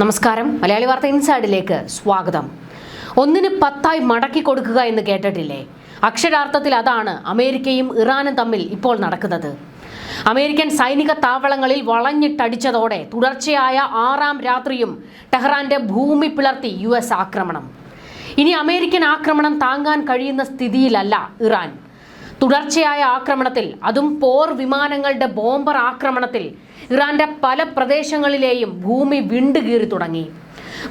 നമസ്കാരം. മലയാളി വാർത്ത ഇൻസൈഡിലേക്ക് സ്വാഗതം. ഒന്നിന് 10 മടക്കി കൊടുക്കുക എന്ന് കേട്ടിട്ടില്ലേ? അക്ഷരാർത്ഥത്തിൽ അതാണ് അമേരിക്കയും ഇറാനും തമ്മിൽ ഇപ്പോൾ നടക്കുന്നത്. അമേരിക്കൻ സൈനിക താവളങ്ങളിൽ വളഞ്ഞിട്ടടിച്ചതോടെ തുടർച്ചയായ 6ാം രാത്രിയും ടെഹ്റാന്റെ ഭൂമി പിളർത്തി US ആക്രമണം. ഇനി അമേരിക്കൻ ആക്രമണം താങ്ങാൻ കഴിയുന്ന സ്ഥിതിയിലല്ല ഇറാൻ. തുടർച്ചയായ ആക്രമണത്തിൽ, അതും പോർ വിമാനങ്ങളുടെ ബോംബർ ആക്രമണത്തിൽ ഇറാന്റെ പല പ്രദേശങ്ങളിലെയും ഭൂമി വിണ്ടുകീറി തുടങ്ങി.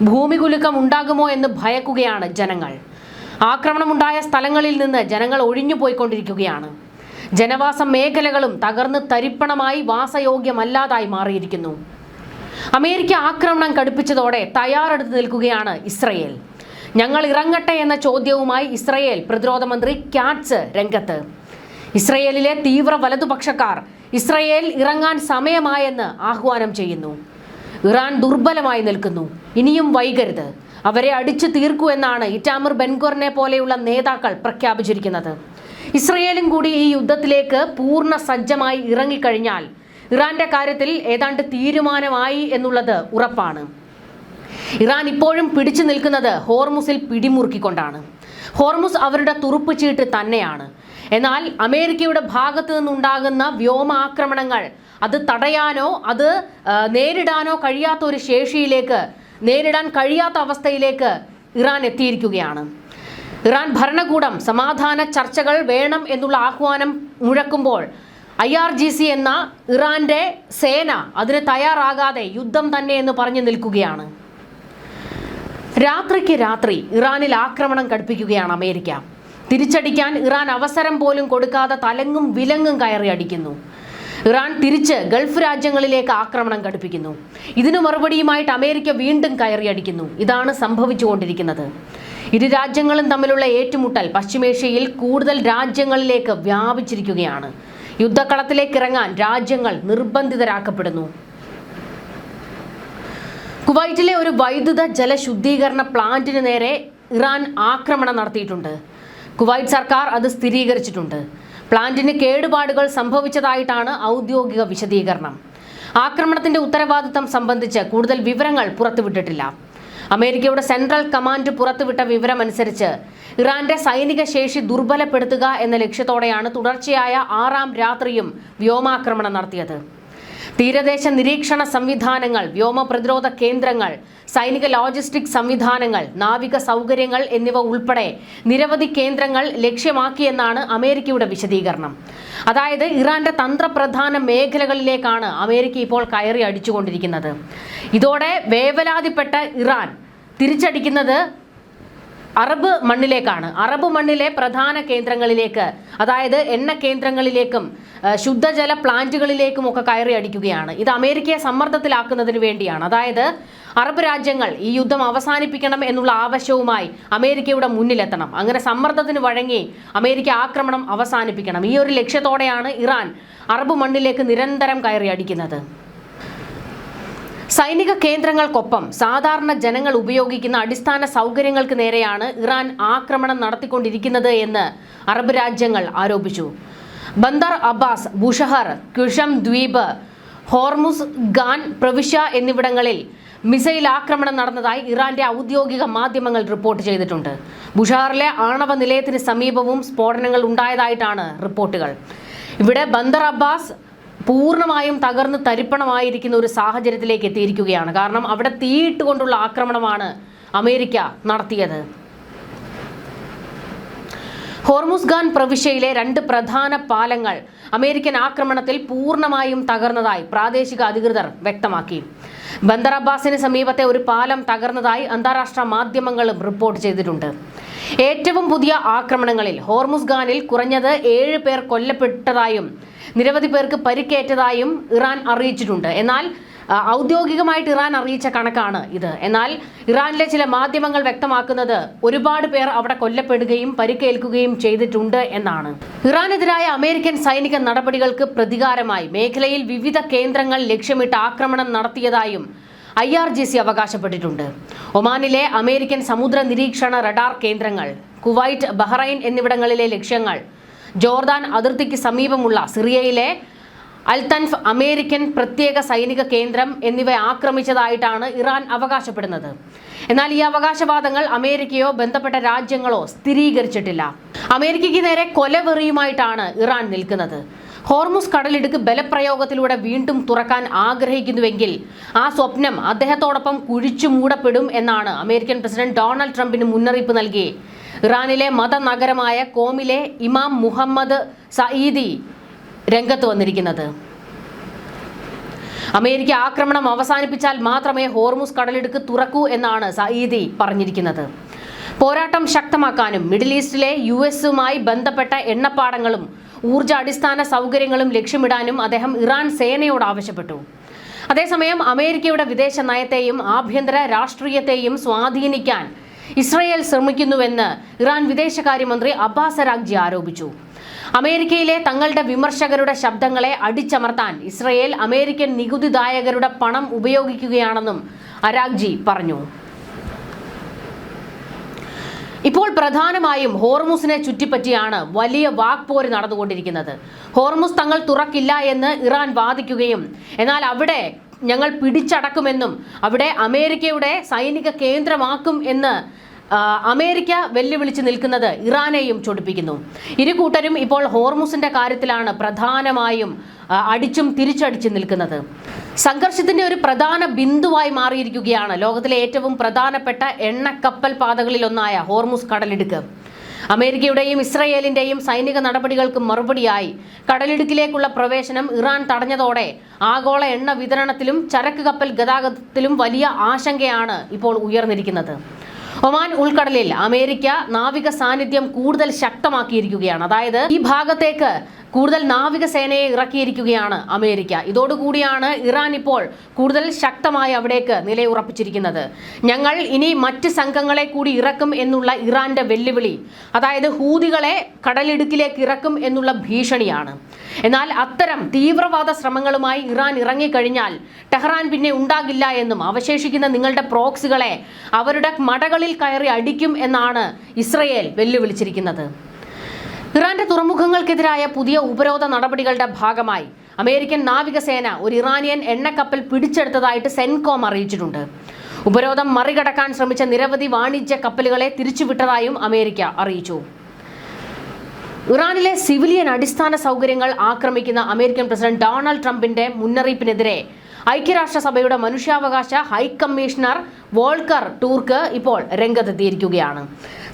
ഭൂമി കുലുക്കം ഉണ്ടാകുമോ എന്ന് ഭയക്കുകയാണ് ജനങ്ങൾ. ആക്രമണമുണ്ടായ സ്ഥലങ്ങളിൽ നിന്ന് ജനങ്ങൾ ഒഴിഞ്ഞുപോയിക്കൊണ്ടിരിക്കുകയാണ്. ജനവാസ മേഖലകളും തകർന്ന് തരിപ്പണമായി വാസയോഗ്യമല്ലാതായി മാറിയിരിക്കുന്നു. അമേരിക്ക ആക്രമണം കടുപ്പിച്ചതോടെ തയ്യാറെടുത്ത് നിൽക്കുകയാണ് ഇസ്രയേൽ. ഞങ്ങൾ ഇറങ്ങട്ടെ എന്ന ചോദ്യവുമായി ഇസ്രയേൽ പ്രതിരോധ മന്ത്രി കാറ്റ്സ് രംഗത്ത്. ഇസ്രയേലിലെ തീവ്ര വലതുപക്ഷക്കാർ ഇസ്രയേൽ ഇറങ്ങാൻ സമയമായെന്ന് ആഹ്വാനം ചെയ്യുന്നു. ഇറാൻ ദുർബലമായി നിൽക്കുന്നു, ഇനിയും വൈകരുത്, അവരെ അടിച്ചു തീർക്കൂ എന്നാണ് ഇറ്റാമിർ ബെൻഗോറിനെ പോലെയുള്ള നേതാക്കൾ പ്രഖ്യാപിച്ചിരിക്കുന്നത്. ഇസ്രയേലും കൂടി ഈ യുദ്ധത്തിലേക്ക് പൂർണ്ണ സജ്ജമായി ഇറങ്ങിക്കഴിഞ്ഞാൽ ഇറാന്റെ കാര്യത്തിൽ ഏതാണ്ട് തീരുമാനമായി എന്നുള്ളത് ഉറപ്പാണ്. ഇറാൻ ഇപ്പോഴും പിടിച്ചു നിൽക്കുന്നത് ഹോർമുസിൽ പിടിമുറുക്കിക്കൊണ്ടാണ്. ഹോർമുസ് അവരുടെ തുറുപ്പ് ചീട്ട് തന്നെയാണ്. എന്നാൽ അമേരിക്കയുടെ ഭാഗത്തു നിന്നുണ്ടാകുന്ന വ്യോമാക്രമണങ്ങൾ അത് തടയാനോ അത് നേരിടാനോ കഴിയാത്ത ഒരു ശേഷിയിലേക്ക്, നേരിടാൻ കഴിയാത്ത അവസ്ഥയിലേക്ക് ഇറാൻ എത്തിയിരിക്കുകയാണ്. ഇറാൻ ഭരണകൂടം സമാധാന ചർച്ചകൾ വേണം എന്നുള്ള ആഹ്വാനം മുഴക്കുമ്പോൾ IRGC എന്ന ഇറാന്റെ സേന അതിന് തയ്യാറാകാതെ യുദ്ധം തന്നെ എന്ന് പറഞ്ഞു നിൽക്കുകയാണ്. രാത്രിക്ക് രാത്രി ഇറാനിൽ ആക്രമണം കടുപ്പിക്കുകയാണ് അമേരിക്ക. തിരിച്ചടിക്കാൻ ഇറാൻ അവസരം പോലും കൊടുക്കാതെ തലങ്ങും വിലങ്ങും കയറി അടിക്കുന്നു. ഇറാൻ തിരിച്ച് ഗൾഫ് രാജ്യങ്ങളിലേക്ക് ആക്രമണം കടുപ്പിക്കുന്നു. ഇതിനു മറുപടിയുമായിട്ട് അമേരിക്ക വീണ്ടും കയറി അടിക്കുന്നു. ഇതാണ് സംഭവിച്ചുകൊണ്ടിരിക്കുന്നത്. ഇരു രാജ്യങ്ങളും തമ്മിലുള്ള ഏറ്റുമുട്ടൽ പശ്ചിമേഷ്യയിൽ കൂടുതൽ രാജ്യങ്ങളിലേക്ക് വ്യാപിച്ചിരിക്കുകയാണ്. യുദ്ധക്കളത്തിലേക്ക് ഇറങ്ങാൻ രാജ്യങ്ങൾ നിർബന്ധിതരാക്കപ്പെടുന്നു. കുവൈറ്റിലെ ഒരു വൈദ്യുത ജലശുദ്ധീകരണ പ്ലാന്റിന് നേരെ ഇറാൻ ആക്രമണം നടത്തിയിട്ടുണ്ട്. കുവൈറ്റ് സർക്കാർ അത് സ്ഥിരീകരിച്ചിട്ടുണ്ട്. പ്ലാന്റിന് കേടുപാടുകൾ സംഭവിച്ചതായിട്ടാണ് ഔദ്യോഗിക വിശദീകരണം. ആക്രമണത്തിന്റെ ഉത്തരവാദിത്തം സംബന്ധിച്ച് കൂടുതൽ വിവരങ്ങൾ പുറത്തുവിട്ടിട്ടില്ല. അമേരിക്കയുടെ സെൻട്രൽ കമാൻഡ് പുറത്തുവിട്ട വിവരമനുസരിച്ച് ഇറാന്റെ സൈനിക ശേഷി ദുർബലപ്പെടുത്തുക എന്ന ലക്ഷ്യത്തോടെയാണ് തുടർച്ചയായ 6ാം രാത്രിയും വ്യോമാക്രമണം നടത്തിയത്. തീരദേശ നിരീക്ഷണ സംവിധാനങ്ങൾ, വ്യോമ പ്രതിരോധ കേന്ദ്രങ്ങൾ, സൈനിക ലോജിസ്റ്റിക് സംവിധാനങ്ങൾ, നാവിക സൗകര്യങ്ങൾ എന്നിവ ഉൾപ്പെടെ നിരവധി കേന്ദ്രങ്ങൾ ലക്ഷ്യമാക്കിയെന്നാണ് അമേരിക്കയുടെ വിശദീകരണം. അതായത് ഇറാന്റെ തന്ത്രപ്രധാന മേഖലകളിലേക്കാണ് അമേരിക്ക ഇപ്പോൾ കയറി അടിച്ചുകൊണ്ടിരിക്കുന്നത്. ഇതോടെ വേവലാതിപ്പെട്ട ഇറാൻ തിരിച്ചടിക്കുന്നത് അറബ് മണ്ണിലേക്കാണ്. അറബ് മണ്ണിലെ പ്രധാന കേന്ദ്രങ്ങളിലേക്ക്, അതായത് എണ്ണ കേന്ദ്രങ്ങളിലേക്കും ശുദ്ധജല പ്ലാന്റുകളിലേക്കും ഒക്കെ കയറി അടിക്കുകയാണ്. ഇത് അമേരിക്കയെ സമ്മർദ്ദത്തിലാക്കുന്നതിന് വേണ്ടിയാണ്. അതായത് അറബ് രാജ്യങ്ങൾ ഈ യുദ്ധം അവസാനിപ്പിക്കണം എന്നുള്ള ആവശ്യവുമായി അമേരിക്കയുടെ മുന്നിലെത്തണം. അങ്ങനെ സമ്മർദ്ദത്തിന് വഴങ്ങി അമേരിക്ക ആക്രമണം അവസാനിപ്പിക്കണം. ഈ ഒരു ലക്ഷ്യത്തോടെയാണ് ഇറാൻ അറബ് മണ്ണിലേക്ക് നിരന്തരം കയറി അടിക്കുന്നത്. സൈനിക കേന്ദ്രങ്ങൾക്കൊപ്പം സാധാരണ ജനങ്ങൾ ഉപയോഗിക്കുന്ന അടിസ്ഥാന സൗകര്യങ്ങൾക്ക് നേരെയാണ് ഇറാൻ ആക്രമണം നടത്തിക്കൊണ്ടിരിക്കുന്നത് എന്ന് അറബ് രാജ്യങ്ങൾ ആരോപിച്ചു. ബന്ദർ അബ്ബാസ്, ബുഷഹർ, ക്യുഷം ദ്വീപ്, ഹോർമുസ് ഖാൻ പ്രവിശ്യ എന്നിവിടങ്ങളിൽ മിസൈൽ ആക്രമണം നടന്നതായി ഇറാന്റെ ഔദ്യോഗിക മാധ്യമങ്ങൾ റിപ്പോർട്ട് ചെയ്തിട്ടുണ്ട്. ബുഷഹറിലെ ആണവ നിലയത്തിന് സമീപവും സ്ഫോടനങ്ങൾ ഉണ്ടായതായിട്ടാണ് റിപ്പോർട്ടുകൾ. ഇവിടെ ബന്ദർ അബ്ബാസ് പൂർണ്ണമായും തകർന്ന് തരിപ്പണമായിരിക്കുന്ന ഒരു സാഹചര്യത്തിലേക്ക് എത്തിയിരിക്കുകയാണ്. കാരണം അവിടെ തീയിട്ടുകൊണ്ടുള്ള ആക്രമണമാണ് അമേരിക്ക നടത്തിയത്. ഹോർമുസ് ഖാൻ പ്രവിശ്യയിലെ 2 പ്രധാന പാലങ്ങൾ അമേരിക്കൻ ആക്രമണത്തിൽ പൂർണ്ണമായും തകർന്നതായി പ്രാദേശിക അധികൃതർ വ്യക്തമാക്കി. ബന്ദർ അബ്ബാസിന് സമീപത്തെ ഒരു പാലം തകർന്നതായി അന്താരാഷ്ട്ര മാധ്യമങ്ങളും റിപ്പോർട്ട് ചെയ്തിട്ടുണ്ട്. ഏറ്റവും പുതിയ ആക്രമണങ്ങളിൽ ഹോർമുസ് ഖാനിൽ കുറഞ്ഞത് 7 പേർ കൊല്ലപ്പെട്ടതായും നിരവധി പേർക്ക് പരിക്കേറ്റതായും ഇറാൻ അറിയിച്ചിട്ടുണ്ട്. എന്നാൽ ഔദ്യോഗികമായിട്ട് ഇറാൻ അറിയിച്ച കണക്കാണ് ഇത്. എന്നാൽ ഇറാനിലെ ചില മാധ്യമങ്ങൾ വ്യക്തമാക്കുന്നത് ഒരുപാട് പേർ അവിടെ കൊല്ലപ്പെടുകയും പരിക്കേൽക്കുകയും ചെയ്തിട്ടുണ്ട് എന്നാണ്. ഇറാനെതിരായ അമേരിക്കൻ സൈനിക നടപടികൾക്ക് പ്രതികാരമായി മേഖലയിൽ വിവിധ കേന്ദ്രങ്ങൾ ലക്ഷ്യമിട്ട് ആക്രമണം നടത്തിയതായും IRGC അവകാശപ്പെട്ടിട്ടുണ്ട്. ഒമാനിലെ അമേരിക്കൻ സമുദ്ര നിരീക്ഷണ റഡാർ കേന്ദ്രങ്ങൾ, കുവൈറ്റ്, ബഹ്റൈൻ എന്നിവിടങ്ങളിലെ ലക്ഷ്യങ്ങൾ, ജോർദാൻ അതിർത്തിക്ക് സമീപമുള്ള സിറിയയിലെ അൽതൻഫ് അമേരിക്കൻ പ്രത്യേക സൈനിക കേന്ദ്രം എന്നിവ ആക്രമിച്ചതായിട്ടാണ് ഇറാൻ അവകാശപ്പെടുന്നത്. എന്നാൽ ഈ അവകാശവാദങ്ങൾ അമേരിക്കയോ ബന്ധപ്പെട്ട രാജ്യങ്ങളോ സ്ഥിരീകരിച്ചിട്ടില്ല. അമേരിക്കയ്ക്ക് നേരെ കൊലവെറിയുമായിട്ടാണ് ഇറാൻ നിൽക്കുന്നത്. ഹോർമുസ് കടലിടുക്ക് ബലപ്രയോഗത്തിലൂടെ വീണ്ടും തുറക്കാൻ ആഗ്രഹിക്കുന്നുവെങ്കിൽ ആ സ്വപ്നം അദ്ദേഹത്തോടൊപ്പം കുഴിച്ചു മൂടപ്പെടും എന്നാണ് അമേരിക്കൻ പ്രസിഡന്റ് ഡൊണാൾഡ് ട്രംപിന് മുന്നറിയിപ്പ് നൽകി ഇറാനിലെ മതനഗരമായ കോമിലെ ഇമാം മുഹമ്മദ് സഈദി രംഗത്ത് വന്നിരിക്കുന്നത്. അമേരിക്ക ആക്രമണം അവസാനിപ്പിച്ചാൽ മാത്രമേ ഹോർമുസ് കടലിടുക്ക് തുറക്കൂ എന്നാണ് സഈദി പറഞ്ഞിരിക്കുന്നത്. പോരാട്ടം ശക്തമാക്കാനും മിഡിൽ ഈസ്റ്റിലെ യുഎസുമായി ബന്ധപ്പെട്ട എണ്ണപ്പാടങ്ങളും ഊർജ്ജ അടിസ്ഥാന സൗകര്യങ്ങളും ലക്ഷ്യമിടാനും അദ്ദേഹം ഇറാൻ സേനയോട് ആവശ്യപ്പെട്ടു. അതേസമയം അമേരിക്കയുടെ വിദേശ നയത്തെയും ആഭ്യന്തര രാഷ്ട്രീയത്തെയും സ്വാധീനിക്കാൻ ഇസ്രയേൽ ശ്രമിക്കുന്നുവെന്ന് ഇറാൻ വിദേശകാര്യമന്ത്രി അബ്ബാസ് അരാഗ്ചി ആരോപിച്ചു. അമേരിക്കയിലെ തങ്ങളുടെ വിമർശകരുടെ ശബ്ദങ്ങളെ അടിച്ചമർത്താൻ ഇസ്രയേൽ അമേരിക്കൻ നികുതിദായകരുടെ പണം ഉപയോഗിക്കുകയാണെന്നും അരാഗ്ചി പറഞ്ഞു. ഇപ്പോൾ പ്രധാനമായും ഹോർമുസിനെ ചുറ്റിപ്പറ്റിയാണ് വലിയ വാക്പോര് നടന്നുകൊണ്ടിരിക്കുന്നത്. ഹോർമുസ് തങ്ങൾ തുറക്കില്ല എന്ന് ഇറാൻ വാദിക്കുകയും എന്നാൽ അവിടെ ഞങ്ങൾ പിടിച്ചടക്കുമെന്നും അവിടെ അമേരിക്കയുടെ സൈനിക കേന്ദ്രമാക്കും എന്ന് അമേരിക്ക വെല്ലുവിളിച്ച് നിൽക്കുന്നത് ഇറാനെയും ചൊടിപ്പിക്കുന്നു. ഇരു കൂട്ടരും ഇപ്പോൾ ഹോർമുസിന്റെ കാര്യത്തിലാണ് പ്രധാനമായും അടിച്ചും തിരിച്ചടിച്ചും നിൽക്കുന്നത്. സംഘർഷത്തിന്റെ ഒരു പ്രധാന ബിന്ദുവായി മാറിയിരിക്കുകയാണ് ലോകത്തിലെ ഏറ്റവും പ്രധാനപ്പെട്ട എണ്ണക്കപ്പൽ പാതകളിലൊന്നായ ഹോർമുസ് കടലിടുക്ക്. അമേരിക്കയുടെയും ഇസ്രയേലിന്റെയും സൈനിക നടപടികൾക്ക് മറുപടിയായി കടലിടുക്കിലേക്കുള്ള പ്രവേശനം ഇറാൻ തടഞ്ഞതോടെ ആഗോള എണ്ണ വിതരണത്തിലും ചരക്ക് കപ്പൽ ഗതാഗതത്തിലും വലിയ ആശങ്കയാണ് ഇപ്പോൾ ഉയർന്നിരിക്കുന്നത്. ഒമാൻ ഉൾക്കടലിൽ അമേരിക്ക നാവിക സാന്നിധ്യം കൂടുതൽ ശക്തമാക്കിയിരിക്കുകയാണ്. അതായത് ഈ ഭാഗത്തേക്ക് കൂടുതൽ നാവികസേനയെ ഇറക്കിയിരിക്കുകയാണ് അമേരിക്ക. ഇതോടുകൂടിയാണ് ഇറാൻ ഇപ്പോൾ കൂടുതൽ ശക്തമായി അവിടേക്ക് നിലയുറപ്പിച്ചിരിക്കുന്നത്. ഞങ്ങൾ ഇനി മറ്റ് സംഘങ്ങളെ കൂടി ഇറക്കും എന്നുള്ള ഇറാന്റെ വെല്ലുവിളി, അതായത് ഹൂതികളെ കടലിടുക്കിലേക്ക് ഇറക്കും എന്നുള്ള ഭീഷണിയാണ്. എന്നാൽ അത്തരം തീവ്രവാദ ശ്രമങ്ങളുമായി ഇറാൻ ഇറങ്ങിക്കഴിഞ്ഞാൽ ടെഹ്റാൻ പിന്നെ ഉണ്ടാകില്ല എന്നും അവശേഷിക്കുന്ന നിങ്ങളുടെ പ്രോക്സികളെ അവരുടെ മടകളിൽ കയറി അടിക്കും എന്നാണ് ഇസ്രയേൽ വെല്ലുവിളിച്ചിരിക്കുന്നത്. ഇറാന്റെ തുറമുഖങ്ങൾക്കെതിരായ പുതിയ ഉപരോധ നടപടികളുടെ ഭാഗമായി അമേരിക്കൻ നാവികസേന ഒരു ഇറാനിയൻ എണ്ണക്കപ്പൽ പിടിച്ചെടുത്തതായിട്ട് സെൻകോം അറിയിച്ചിട്ടുണ്ട്. ഉപരോധം മറികടക്കാൻ ശ്രമിച്ച നിരവധി വാണിജ്യ കപ്പലുകളെ തിരിച്ചുവിട്ടതായും അമേരിക്ക അറിയിച്ചു. ഇറാനിലെ സിവിലിയൻ അടിസ്ഥാന സൗകര്യങ്ങൾ ആക്രമിക്കുന്ന അമേരിക്കൻ പ്രസിഡന്റ് ഡൊണാൾഡ് ട്രംപിന്റെ മുന്നറിയിപ്പിനെതിരെ ഐക്യരാഷ്ട്രസഭയുടെ മനുഷ്യാവകാശ ഹൈക്കമ്മീഷണർ വോൾക്കർ ടൂർക്ക് ഇപ്പോൾ രംഗത്തെത്തിയിരിക്കുകയാണ്.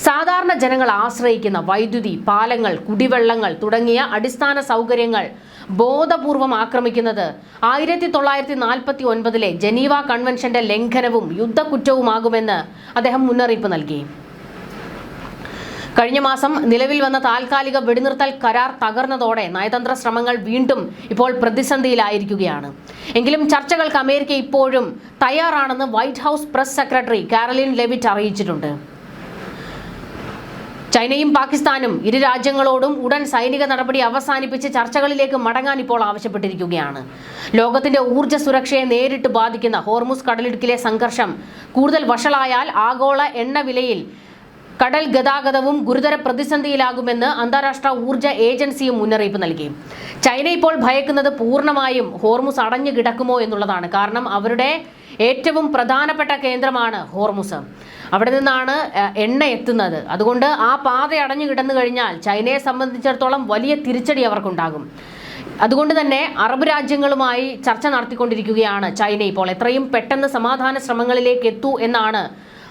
സാധാരണ ജനങ്ങൾ ആശ്രയിക്കുന്ന വൈദ്യുതി, പാലങ്ങൾ, കുടിവെള്ളങ്ങൾ തുടങ്ങിയ അടിസ്ഥാന സൗകര്യങ്ങൾ ബോധപൂർവം ആക്രമിക്കുന്നത് 1949 ജനീവ കൺവെൻഷന്റെ ലംഘനവും യുദ്ധക്കുറ്റവുമാകുമെന്ന് അദ്ദേഹം മുന്നറിയിപ്പ് നൽകി. കഴിഞ്ഞ മാസം നിലവിൽ വന്ന താൽക്കാലിക വെടിനിർത്തൽ കരാർ തകർന്നതോടെ നയതന്ത്ര ശ്രമങ്ങൾ വീണ്ടും ഇപ്പോൾ പ്രതിസന്ധിയിലായിരിക്കുകയാണ്. എങ്കിലും ചർച്ചകൾക്ക് അമേരിക്ക ഇപ്പോഴും തയ്യാറാണെന്ന് white house press secretary Caroline Leavitt അറിയിച്ചിട്ടുണ്ട്. ചൈനയും പാകിസ്ഥാനും ഇരു രാജ്യങ്ങളോടും ഉടൻ സൈനിക നടപടി അവസാനിപ്പിച്ച് ചർച്ചകളിലേക്ക് മടങ്ങാൻ ഇപ്പോൾ ആവശ്യപ്പെട്ടിരിക്കുകയാണ്. ലോകത്തിന്റെ ഊർജ്ജ സുരക്ഷയെ നേരിട്ട് ബാധിക്കുന്ന ഹോർമുസ് കടലിടുക്കിലെ സംഘർഷം കൂടുതൽ വഷളായാൽ ആഗോള എണ്ണ വിലയിൽ കടൽ ഗതാഗതവും ഗുരുതര പ്രതിസന്ധിയിലാകുമെന്ന് അന്താരാഷ്ട്ര ഊർജ്ജ ഏജൻസിയും മുന്നറിയിപ്പ് നൽകി. ചൈന ഇപ്പോൾ ഭയക്കുന്നത് പൂർണ്ണമായും ഹോർമുസ് അടഞ്ഞു കിടക്കുമോ എന്നുള്ളതാണ്. കാരണം അവരുടെ ഏറ്റവും പ്രധാനപ്പെട്ട കേന്ദ്രമാണ് ഹോർമുസ്. അവിടെ നിന്നാണ് എണ്ണ എത്തുന്നത്. അതുകൊണ്ട് ആ പാത അടഞ്ഞു കിടന്നു കഴിഞ്ഞാൽ ചൈനയെ സംബന്ധിച്ചിടത്തോളം വലിയ തിരിച്ചടി അവർക്കുണ്ടാകും. അതുകൊണ്ട് തന്നെ അറബ് രാജ്യങ്ങളുമായി ചർച്ച നടത്തിക്കൊണ്ടിരിക്കുകയാണ് ചൈന ഇപ്പോൾ. എത്രയും പെട്ടെന്ന് സമാധാന ശ്രമങ്ങളിലേക്ക് എത്തൂ എന്നാണ്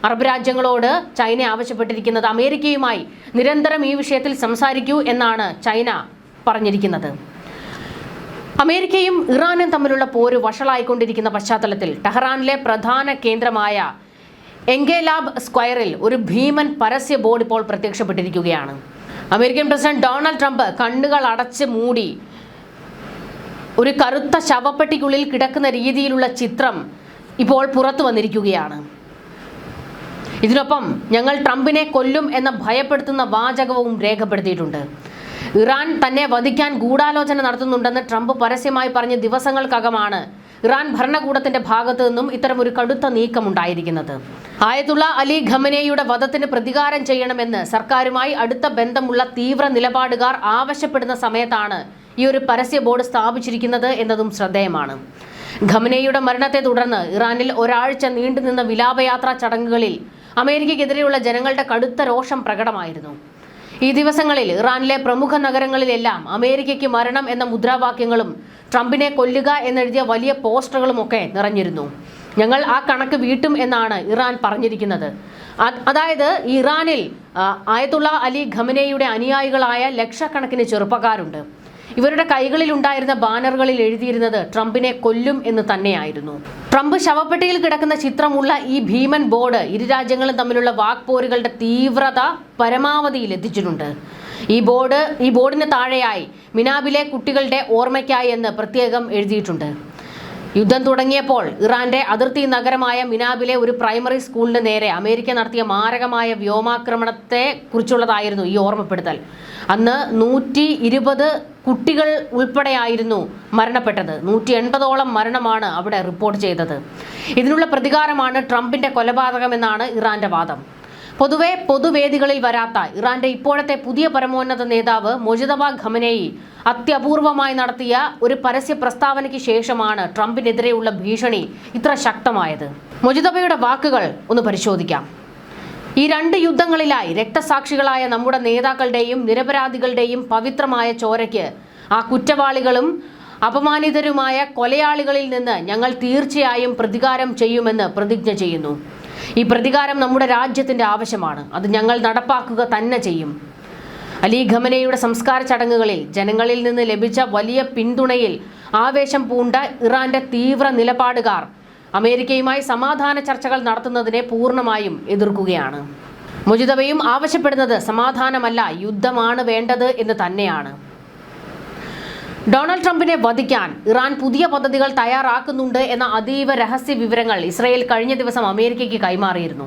അറബ് രാജ്യങ്ങളോട് ചൈന ആവശ്യപ്പെട്ടിരിക്കുന്നത്. അമേരിക്കയുമായി നിരന്തരം ഈ വിഷയത്തിൽ സംസാരിക്കൂ എന്നാണ് ചൈന പറഞ്ഞിരിക്കുന്നത്. അമേരിക്കയും ഇറാനും തമ്മിലുള്ള പോര് വഷളായിക്കൊണ്ടിരിക്കുന്ന പശ്ചാത്തലത്തിൽ ടെഹ്റാനിലെ പ്രധാന കേന്ദ്രമായ എങ്കേലാബ് സ്ക്വയറിൽ ഒരു ഭീമൻ പരസ്യ ബോർഡ് ഇപ്പോൾ പ്രത്യക്ഷപ്പെട്ടിരിക്കുകയാണ്. അമേരിക്കൻ പ്രസിഡന്റ് ഡൊണാൾഡ് ട്രംപ് കണ്ണുകൾ അടച്ച് മൂടി ഒരു കറുത്ത ശവപ്പെട്ടിക്കുള്ളിൽ കിടക്കുന്ന രീതിയിലുള്ള ചിത്രം ഇപ്പോൾ പുറത്തു വന്നിരിക്കുകയാണ്. ഇതിനൊപ്പം ഞങ്ങൾ ട്രംപിനെ കൊല്ലും എന്ന ഭയപ്പെടുത്തുന്ന വാചകവും രേഖപ്പെടുത്തിയിട്ടുണ്ട്. ഇറാൻ തന്നെ വധിക്കാൻ ഗൂഢാലോചന നടത്തുന്നുണ്ടെന്ന് ട്രംപ് പരസ്യമായി പറഞ്ഞ ദിവസങ്ങൾക്കകമാണ് ഇറാൻ ഭരണകൂടത്തിന്റെ ഭാഗത്തു നിന്നും ഇത്തരമൊരു കടുത്ത നീക്കമുണ്ടായിരിക്കുന്നത്. ആയതുള്ള അലി ഖമനേയുടെ വധത്തിന് പ്രതികാരം ചെയ്യണമെന്ന് സർക്കാരുമായി അടുത്ത ബന്ധമുള്ള തീവ്ര നിലപാടുകാർ ആവശ്യപ്പെടുന്ന സമയത്താണ് ഈ ഒരു പരസ്യ ബോർഡ് സ്ഥാപിച്ചിരിക്കുന്നത് എന്നതും ശ്രദ്ധേയമാണ്. ഖമനേയിയുടെ മരണത്തെ തുടർന്ന് ഇറാനിൽ ഒരാഴ്ച നീണ്ടുനിന്ന വിലാപയാത്രാ ചടങ്ങുകളിൽ അമേരിക്കയ്ക്കെതിരെയുള്ള ജനങ്ങളുടെ കടുത്ത രോഷം പ്രകടമായിരുന്നു. ഈ ദിവസങ്ങളിൽ ഇറാനിലെ പ്രമുഖ നഗരങ്ങളിലെല്ലാം അമേരിക്കയ്ക്ക് മരണം എന്ന മുദ്രാവാക്യങ്ങളും ട്രംപിനെ കൊല്ലുക എന്നെഴുതിയ വലിയ പോസ്റ്ററുകളും ഒക്കെ നിറഞ്ഞിരുന്നു. ഞങ്ങൾ ആ കണക്ക് വീട്ടും എന്നാണ് ഇറാൻ പറഞ്ഞിരിക്കുന്നത്. അതായത് ഇറാനിൽ ആയത്തുള്ള അലി ഖമനേയിയുടെ അനുയായികളായ ലക്ഷക്കണക്കിന് ചെറുപ്പക്കാരുണ്ട്. ഇവരുടെ കൈകളിൽ ഉണ്ടായിരുന്ന ബാനറുകളിൽ എഴുതിയിരുന്നത് ട്രംപിനെ കൊല്ലും എന്ന് തന്നെയായിരുന്നു. ട്രംപ് ശവപ്പെട്ടിയിൽ കിടക്കുന്ന ചിത്രമുള്ള ഈ ഭീമൻ ബോർഡ് ഇരു രാജ്യങ്ങളും തമ്മിലുള്ള വാക്പോരുകളുടെ തീവ്രത പരമാവധിയിൽ എത്തിച്ചിട്ടുണ്ട്. ഈ ബോർഡിന് താഴെയായി മിനാബിലെ കുട്ടികളുടെ ഓർമ്മയ്ക്കായി എന്ന് പ്രത്യേകം എഴുതിയിട്ടുണ്ട്. യുദ്ധം തുടങ്ങിയപ്പോൾ ഇറാന്റെ അതിർത്തി നഗരമായ മിനാബിലെ ഒരു പ്രൈമറി സ്കൂളിന് നേരെ അമേരിക്ക നടത്തിയ മാരകമായ വ്യോമാക്രമണത്തെ കുറിച്ചുള്ളതായിരുന്നു ഈ ഓർമ്മപ്പെടുത്തൽ. അന്ന് 120 കുട്ടികൾ ഉൾപ്പെടെയായിരുന്നു മരണപ്പെട്ടത്. 180ഓളം മരണമാണ് അവിടെ റിപ്പോർട്ട് ചെയ്തത്. ഇതിനുള്ള പ്രതികാരമാണ് ട്രംപിന്റെ കൊലപാതകമെന്നാണ് ഇറാന്റെ വാദം. പൊതുവെ പൊതുവേദികളിൽ വരാത്ത ഇറാന്റെ ഇപ്പോഴത്തെ പുതിയ പരമോന്നത നേതാവ് മൊജിതബ ഖമനേയി അത്യപൂർവമായി നടത്തിയ ഒരു പരസ്യ പ്രസ്താവനയ്ക്ക് ശേഷമാണ് ട്രംപിനെതിരെയുള്ള ഭീഷണി ഇത്ര ശക്തമായത്. മൊജിതബയുടെ വാക്കുകൾ ഒന്ന് പരിശോധിക്കാം. ഈ 2 യുദ്ധങ്ങളിലായി രക്തസാക്ഷികളായ നമ്മുടെ നേതാക്കളുടെയും നിരപരാധികളുടെയും പവിത്രമായ ചോരയ്ക്ക് ആ കുറ്റവാളികളും അപമാനിതരുമായ കൊലയാളികളിൽ നിന്ന് ഞങ്ങൾ തീർച്ചയായും പ്രതികാരം ചെയ്യുമെന്ന് പ്രതിജ്ഞ ചെയ്യുന്നു. ഈ പ്രതികാരം നമ്മുടെ രാജ്യത്തിന്റെ ആവശ്യമാണ്. അത് ഞങ്ങൾ നടപ്പാക്കുക തന്നെ ചെയ്യും. അലി ഖമനേയിയുടെ സംസ്കാര ചടങ്ങുകളിൽ ജനങ്ങളിൽ നിന്ന് ലഭിച്ച വലിയ പിന്തുണയിൽ ആവേശം പൂണ്ട ഇറാന്റെ തീവ്ര നിലപാടുകാർ അമേരിക്കയുമായി സമാധാന ചർച്ചകൾ നടത്തുന്നതിനെ പൂർണ്ണമായും എതിർക്കുകയാണ്. മുജിതബയും ആവശ്യപ്പെടുന്നത് സമാധാനമല്ല, യുദ്ധമാണ് വേണ്ടത് എന്ന് തന്നെയാണ്. ഡൊണാൾഡ് ട്രംപിനെ വധിക്കാൻ ഇറാൻ പുതിയ പദ്ധതികൾ തയ്യാറാക്കുന്നുണ്ട് എന്ന അതീവ രഹസ്യ വിവരങ്ങൾ ഇസ്രയേൽ കഴിഞ്ഞ ദിവസം അമേരിക്കയ്ക്ക് കൈമാറിയിരുന്നു.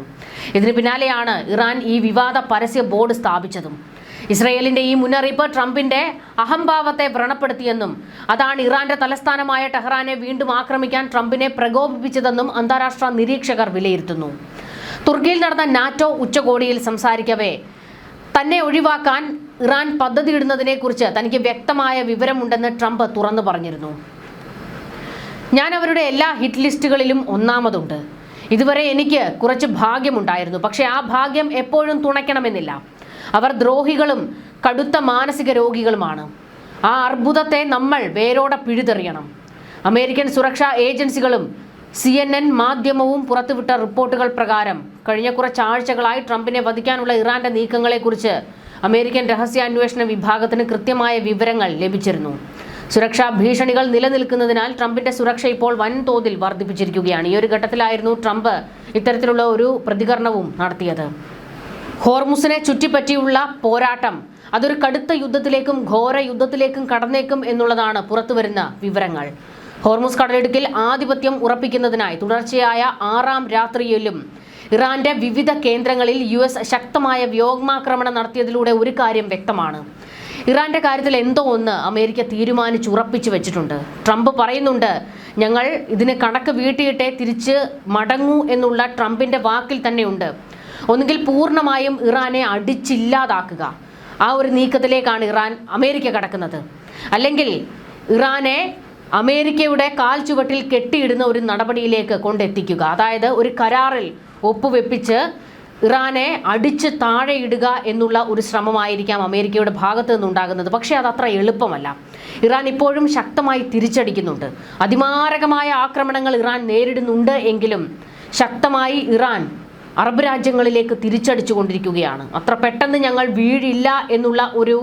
ഇതിന് പിന്നാലെയാണ് ഇറാൻ ഈ വിവാദ പരസ്യ ബോർഡ് സ്ഥാപിച്ചതും. ഇസ്രയേലിന്റെ ഈ മുന്നറിയിപ്പ് ട്രംപിന്റെ അഹംഭാവത്തെ വ്രണപ്പെടുത്തിയെന്നും അതാണ് ഇറാന്റെ തലസ്ഥാനമായ ടെഹ്റാനെ വീണ്ടും ആക്രമിക്കാൻ ട്രംപിനെ പ്രകോപിപ്പിച്ചതെന്നും അന്താരാഷ്ട്ര നിരീക്ഷകർ വിലയിരുത്തുന്നു. തുർക്കിയിൽ നടന്ന നാറ്റോ ഉച്ചകോടിയിൽ സംസാരിക്കവേ തന്നെ ഒഴിവാക്കാൻ ഇറാൻ പദ്ധതിയിടുന്നതിനെക്കുറിച്ച് തനിക്ക് വ്യക്തമായ വിവരമുണ്ടെന്ന് ട്രംപ് തുറന്നു പറഞ്ഞിരുന്നു. ഞാൻ അവരുടെ എല്ലാ ഹിറ്റ് ലിസ്റ്റുകളിലും ഒന്നാമതുണ്ട്. ഇതുവരെ എനിക്ക് കുറച്ച് ഭാഗ്യമുണ്ടായിരുന്നു, പക്ഷേ ആ ഭാഗ്യം എപ്പോഴും തുണയ്ക്കണമെന്നില്ല. അവർ ദ്രോഹികളും കടുത്ത മാനസിക രോഗികളുമാണ്. ആ അർബുദത്തെ നമ്മൾ വേരോടെ പിഴുതെറിയണം. അമേരിക്കൻ സുരക്ഷാ ഏജൻസികളും CNN മാധ്യമവും പുറത്തുവിട്ട റിപ്പോർട്ടുകൾ പ്രകാരം കഴിഞ്ഞ കുറച്ചാഴ്ചകളായി ട്രംപിനെ വധിക്കാനുള്ള ഇറാന്റെ നീക്കങ്ങളെക്കുറിച്ച് അമേരിക്കൻ രഹസ്യാന്വേഷണ വിഭാഗത്തിന് കൃത്യമായ വിവരങ്ങൾ ലഭിച്ചിരുന്നു. സുരക്ഷാ ഭീഷണികൾ നിലനിൽക്കുന്നതിനാൽ ട്രംപിന്റെ സുരക്ഷ ഇപ്പോൾ വൻതോതിൽ വർദ്ധിപ്പിച്ചിരിക്കുകയാണ്. ഈ ഒരു ഘട്ടത്തിലായിരുന്നു ട്രംപ് ഇത്തരത്തിലുള്ള ഒരു പ്രതികരണവും നടത്തിയത്. ഹോർമുസിനെ ചുറ്റിപ്പറ്റിയുള്ള പോരാട്ടം അതൊരു കടുത്ത യുദ്ധത്തിലേക്കും ഘോര യുദ്ധത്തിലേക്കും കടന്നേക്കും എന്നുള്ളതാണ് പുറത്തുവരുന്ന വിവരങ്ങൾ. ഹോർമുസ് കടലിടുക്കിൽ ആധിപത്യം ഉറപ്പിക്കുന്നതിനായി തുടർച്ചയായ 6ാം രാത്രിയിലും ഇറാന്റെ വിവിധ കേന്ദ്രങ്ങളിൽ US ശക്തമായ വ്യോമാക്രമണം നടത്തിയതിലൂടെ ഒരു കാര്യം വ്യക്തമാണ്. ഇറാന്റെ കാര്യത്തിൽ എന്തോ ഒന്ന് അമേരിക്ക തീരുമാനിച്ചുറപ്പിച്ചു വെച്ചിട്ടുണ്ട്. ട്രംപ് പറയുന്നുണ്ട്, ഞങ്ങൾ ഇതിന് കണക്ക് വീട്ടിയിട്ടേ തിരിച്ച് മടങ്ങൂ എന്നുള്ള ട്രംപിന്റെ വാക്കിൽ തന്നെയുണ്ട്. ഒന്നുകിൽ പൂർണ്ണമായും ഇറാനെ അടിച്ചില്ലാതാക്കുക, ആ ഒരു നീക്കത്തിലേക്കാണ് അമേരിക്ക കടക്കുന്നത്. അല്ലെങ്കിൽ ഇറാനെ അമേരിക്കയുടെ കാൽ ചുവട്ടിൽ കെട്ടിയിടുന്ന ഒരു നടപടിയിലേക്ക് കൊണ്ടെത്തിക്കുക. അതായത് ഒരു കരാറിൽ ഒപ്പുവെപ്പിച്ച് ഇറാനെ അടിച്ച് താഴെയിടുക എന്നുള്ള ഒരു ശ്രമമായിരിക്കാം അമേരിക്കയുടെ ഭാഗത്തു നിന്നുണ്ടാകുന്നത്. പക്ഷേ അതത്ര എളുപ്പമല്ല. ഇറാൻ ഇപ്പോഴും ശക്തമായി തിരിച്ചടിക്കുന്നുണ്ട്. അതിമാരകമായ ആക്രമണങ്ങൾ ഇറാൻ നേരിടുന്നുണ്ട് എങ്കിലും ശക്തമായി ഇറാൻ അറബ് രാജ്യങ്ങളിലേക്ക് തിരിച്ചടിച്ചുകൊണ്ടിരിക്കുകയാണ്. അത്ര പെട്ടെന്ന് ഞങ്ങൾ വീഴില്ല എന്നുള്ള ഒരു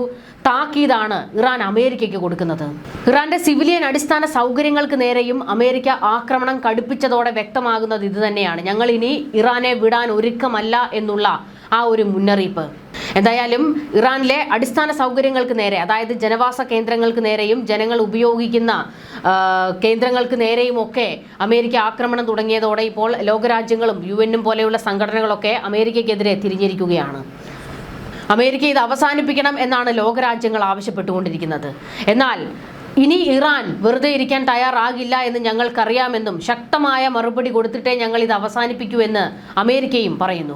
താക്കീതാണ് ഇറാൻ അമേരിക്കയ്ക്ക് കൊടുക്കുന്നത്. ഇറാന്റെ സിവിലിയൻ അടിസ്ഥാന സൗകര്യങ്ങൾക്ക് നേരെയും അമേരിക്ക ആക്രമണം കടുപ്പിച്ചതോടെ വ്യക്തമാകുന്നത് ഇത് തന്നെയാണ്. ഞങ്ങൾ ഇനി ഇറാനെ വിടാൻ ഒരുക്കമല്ല എന്നുള്ള ആ ഒരു മുന്നറിയിപ്പ്. എന്തായാലും ഇറാനിലെ അടിസ്ഥാന സൗകര്യങ്ങൾക്ക് നേരെ, അതായത് ജനവാസ കേന്ദ്രങ്ങൾക്ക് നേരെയും ജനങ്ങൾ ഉപയോഗിക്കുന്ന കേന്ദ്രങ്ങൾക്ക് നേരെയും ഒക്കെ അമേരിക്ക ആക്രമണം തുടങ്ങിയതോടെ ഇപ്പോൾ ലോകരാജ്യങ്ങളും UN പോലെയുള്ള സംഘടനകളൊക്കെ അമേരിക്കയ്ക്കെതിരെ തിരിഞ്ഞിരിക്കുകയാണ്. അമേരിക്ക ഇത് അവസാനിപ്പിക്കണം എന്നാണ് ലോകരാജ്യങ്ങൾ ആവശ്യപ്പെട്ടുകൊണ്ടിരിക്കുന്നത്. എന്നാൽ ഇനി ഇറാൻ വെറുതെ ഇരിക്കാൻ തയ്യാറാകില്ല എന്ന് ഞങ്ങൾക്കറിയാമെന്നും ശക്തമായ മറുപടി കൊടുത്തിട്ടേ ഞങ്ങൾ ഇത് അവസാനിപ്പിക്കൂ എന്ന് അമേരിക്കയും പറയുന്നു.